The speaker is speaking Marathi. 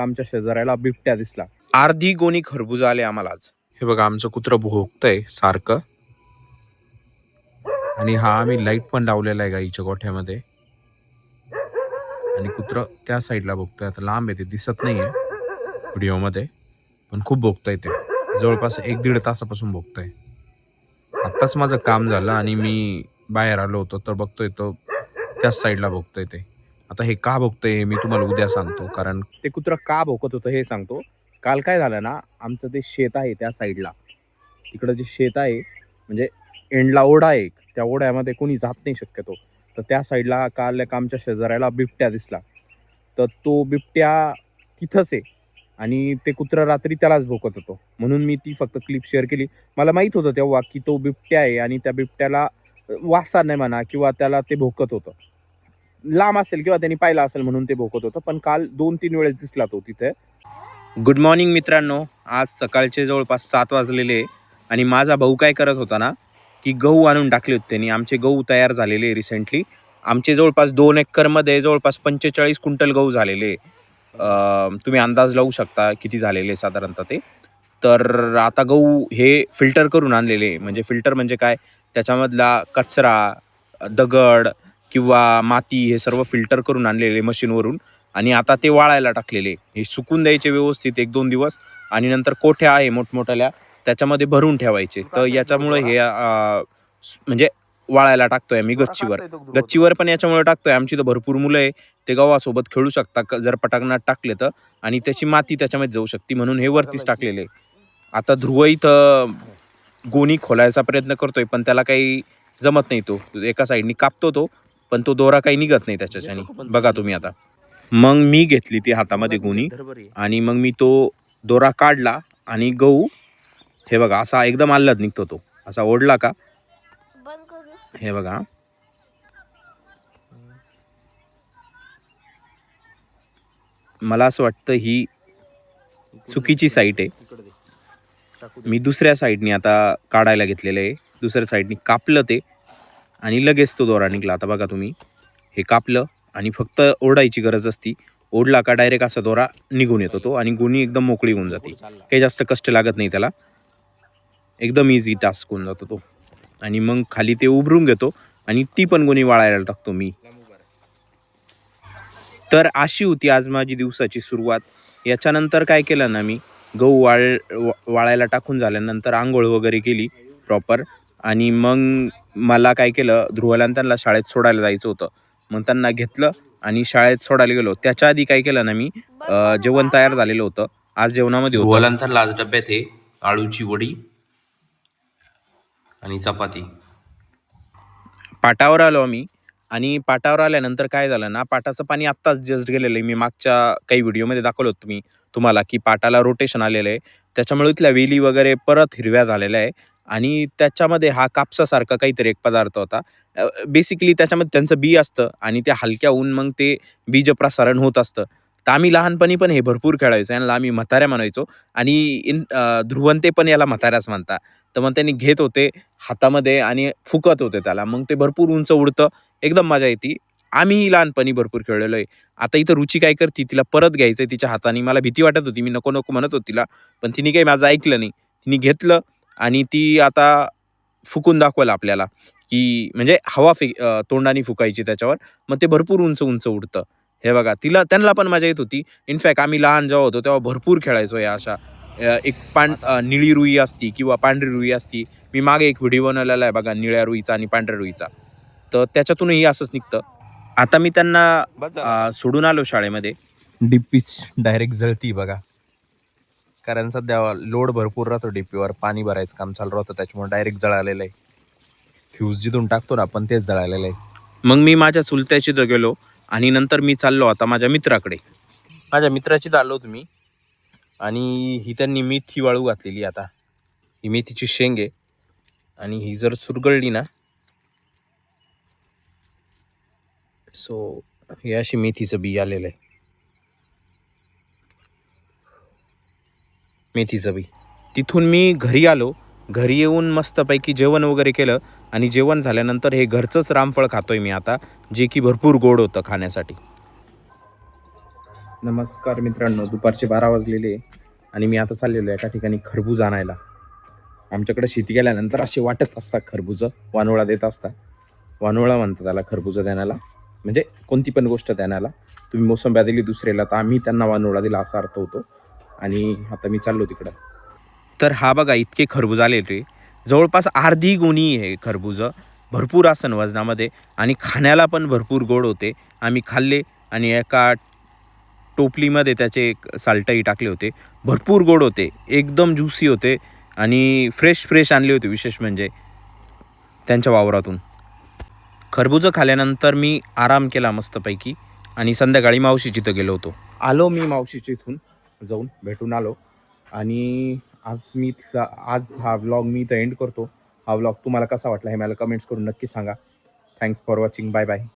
आमच्या शेजाऱ्याला बिबट्या दिसला. अर्धी गोणी खरबूज आले आम्हाला आज. हे बघा आमचं कुत्रं भोगतंय सारखं. आणि हा आम्ही लाईट पण लावलेला आहे गाईच्या गोठ्यामध्ये. आणि कुत्रं त्या साईडला भोगतोय. आता लांब आहे ते दिसत नाहीये व्हिडिओमध्ये, पण खूप भोगतंय ते. जवळपास 1-1.5 तासापासून भोगतंय. आत्ताच माझं काम झालं आणि मी बाहेर आलो होतो तर बघतोय तो त्याच साईडला भोगतोय ते. आता हे का भोगतंय हे मी तुम्हाला उद्या सांगतो. कारण ते कुत्रं का भोकत होतं हे सांगतो. काल काय झालं ना, आमचं ते शेत आहे त्या साईडला, तिकडं जे शेत आहे म्हणजे एंडला ओढा आहे, त्या ओढ्यामध्ये कोणी जात नाही शक्यतो. तर त्या साईडला काल एक आमच्या शेजाऱ्याला बिबट्या दिसला. तर तो बिबट्या तिथंच आहे आणि ते कुत्रं रात्री त्यालाच भोकत होतं. म्हणून मी ती फक्त क्लिप शेअर केली. मला माहीत होतं तेव्हा की तो बिबट्या आहे आणि त्या बिबट्याला वासा नाही म्हणा किंवा त्याला ते भोकत होतं. लांब असेल किंवा त्यांनी पाहिलं असेल म्हणून ते भोकत होतं. पण काल 2-3 वेळेस दिसला तो तिथे. गुड मॉर्निंग मित्रांनो. आज सकाळचे जवळपास 7 वाजलेले आणि माझा भाऊ काय करत होता ना, की गहू आणून टाकले होते त्यांनी. आमचे गहू तयार झालेले रिसेंटली. आमचे जवळपास 2 एकरमध्ये जवळपास 45 क्विंटल गहू झालेले. तुम्ही अंदाज लावू शकता किती झालेले साधारणतः ते. तर आता गहू हे फिल्टर करून आणलेले. म्हणजे फिल्टर म्हणजे काय, त्याच्यामधला कचरा, दगड किंवा माती हे सर्व फिल्टर करून आणलेले मशीनवरून. आणि आता ते वाळायला टाकलेले. हे सुकून द्यायचे व्यवस्थित 1-2 दिवस आणि नंतर कोठ्या आहे मोठमोठ्याल्या त्याच्यामध्ये भरून ठेवायचे. तर याच्यामुळे हे म्हणजे वाळायला टाकतोय आम्ही गच्चीवर. गच्चीवर पण याच्यामुळे टाकतोय, आमची तर भरपूर मुलं आहे, ते गव्हासोबत खेळू शकतात जर पटांगणात टाकले तर, आणि त्याची माती त्याच्यामध्ये जाऊ शकते म्हणून हे वरतीच टाकलेले. आता ध्रुव इथं गोणी खोलायचा प्रयत्न करतोय पण त्याला काही जमत नाही. तो एका साईडनी कापतो तो, पण तो दोरा काही निघत नाही त्याच्याच्यानी. बघा तुम्ही आता. मग मी घेतली ती हातामध्ये गोणी आणि मग मी तो दोरा काढला आणि गहू हे बघा असा एकदम आल्लद निघतो तो. असा ओढला का हे बघा, मला असं वाटतं ही चुकीची साईट आहे. मी दुसऱ्या साईडनी आता काढायला घेतलेलं आहे. दुसऱ्या साईडनी कापलं ते आणि लगेच तो दोरा निघला. आता बघा तुम्ही, हे कापलं आणि फक्त ओढायची गरज असती. ओढला का डायरेक्ट असा दोरा निघून येतो तो आणि गोणी एकदम मोकळी होऊन जाते. काही जास्त कष्ट लागत नाही त्याला, एकदम इझी टास्क होऊन जातो तो. आणि मग खाली ते उभरून घेतो आणि ती पण गोणी वाळायला टाकतो मी. तर अशी होती आज माझी दिवसाची सुरुवात. याच्यानंतर काय केलं ना, मी गहू वाळायला टाकून झाल्यानंतर आंघोळ वगैरे केली प्रॉपर. आणि मग मला काय केलं, ध्रुवला त्यांना शाळेत सोडायला जायचं होतं. मग त्यांना घेतलं आणि शाळेत सोडायला गेलो. त्याच्या आधी काय केलं ना, मी जेवण तयार झालेलं होतं. आज जेवणामध्ये होतं त्यांना आज डब्यात हे आळूची वडी आणि चपाती. पाटावर आलो आम्ही आणि पाटावर आल्यानंतर काय झालं ना, पाटाचं पाणी आत्ताच जस्ट गेलेलं आहे. मी मागच्या काही व्हिडिओमध्ये दाखवलं होतं तुम्हाला की पाटाला रोटेशन आलेलं आहे. त्याच्यामुळे इथल्या वेली वगैरे परत हिरव्या झालेल्या आहे आणि त्याच्यामध्ये हा कापसासारखा काहीतरी एक पदार्थ होता. बेसिकली त्याच्यामध्ये त्यांचं बी असतं आणि त्या हलक्या होऊन मग ते बीज प्रसारण होत असतं. तर आम्ही लहानपणी पण हे भरपूर खेळायचो. यांना आम्ही म्हाताऱ्या म्हणायचो आणि ध्रुवंते पण याला म्हाताऱ्याच म्हणतात. तर मग त्यांनी घेत होते हातामध्ये आणि फुकत होते त्याला. मग ते भरपूर उंच उडतं, एकदम मजा येते. आम्ही लहानपणी भरपूर खेळलेलो आहे. आता इथं रुची काय करते, तिला परत घ्यायचंय तिच्या हाताने. मला भीती वाटत होती, मी नको नको म्हणत होती तिला, पण तिने काही माझं ऐकलं नाही. तिने घेतलं आणि ती आता फुकून दाखवलं आपल्याला की म्हणजे हवा तोंडाने फुकायची त्याच्यावर, मग ते भरपूर उंच उंच उडतं. हे बघा, त्यांना पण मजा येत होती. इनफॅक्ट आम्ही लहान जेव्हा होतो तेव्हा भरपूर खेळायचो या अशा. एक निळी रुई असती किंवा पांढरी रुई असती. मी मागे एक व्हिडिओ बनवलेला आहे बघा, निळ्या रुईचा आणि पांढऱ्या रुईचा. तर त्याच्यातूनही असंच निघतं. आता मी त्यांना सोडून आलो शाळेमध्ये. डिप्पीच डायरेक्ट जळती बघा, कारण सध्या लोड भरपूर राहतो डिप्पीवर. पाणी भरायचं काम चालू राहतं, त्याच्यामुळे डायरेक्ट जळालेलं आहे. फ्यूज जिथून टाकतो ना आपण तेच जळालेलं आहे. मग मी माझ्या चुलत्याची तर गेलो आणि नंतर मी चाललो आता माझ्या मित्राकडे. माझ्या मित्राची तर आलो तुम्ही. आणि ही त्यांनी मेथी वाळू घातलेली. आता ही मेथीची शेंग आहे आणि ही जर चुरगळली ना, सो हे अशी मेथीचं बी आलेलं आहे. मेथीचं बी. तिथून मी घरी आलो. घरी येऊन मस्तपैकी जेवण वगैरे केलं आणि जेवण झाल्यानंतर हे घरचंच रामफळ खातोय मी आता, जे की भरपूर गोड होतं खाण्यासाठी. नमस्कार मित्रांनो, दुपारचे 12 वाजलेले आणि मी आता चाललेलो आहे एका ठिकाणी खरबूज आणायला. आमच्याकडे शेती केल्यानंतर असे वाटत असतात खरबुजं, वानोळा देत असतात. वानोळा म्हणतात त्याला खरबुजं देण्याला, म्हणजे कोणती पण गोष्ट देण्याला. तुम्ही मोसंब्या दिली दुसऱ्याला तर आम्ही त्यांना वानोळा दिला असा अर्थ होतो. आणि आता मी चाललो तिकडं. तर हा बघा इतके खरबूज आलेले, जवळपास अर्धी गोणी आहे खरबूज, भरपूर असन वजनामध्ये आणि खाण्याला पण भरपूर गोड होते. आम्ही खाल्ले आणि एका टोपलीमध्ये त्याचे साल्टही टाकले होते. भरपूर गोड होते, एकदम ज्युसी होते आणि फ्रेश आणले होते विशेष म्हणजे त्यांच्या वावरातून. खरबूजं खाल्ल्यानंतर मी आराम केला मस्तपैकी आणि संध्याकाळी मावशीची इथं गेलो होतो. आलो मी मावशीच्या इथून जाऊन भेटून आलो आणि आज हा व्लॉग मी इथं एंड करतो. हा व्लॉग तुम्हाला कसा वाटला हे मला कमेंट्स करून नक्की सांगा. Thanks for watching. Bye bye.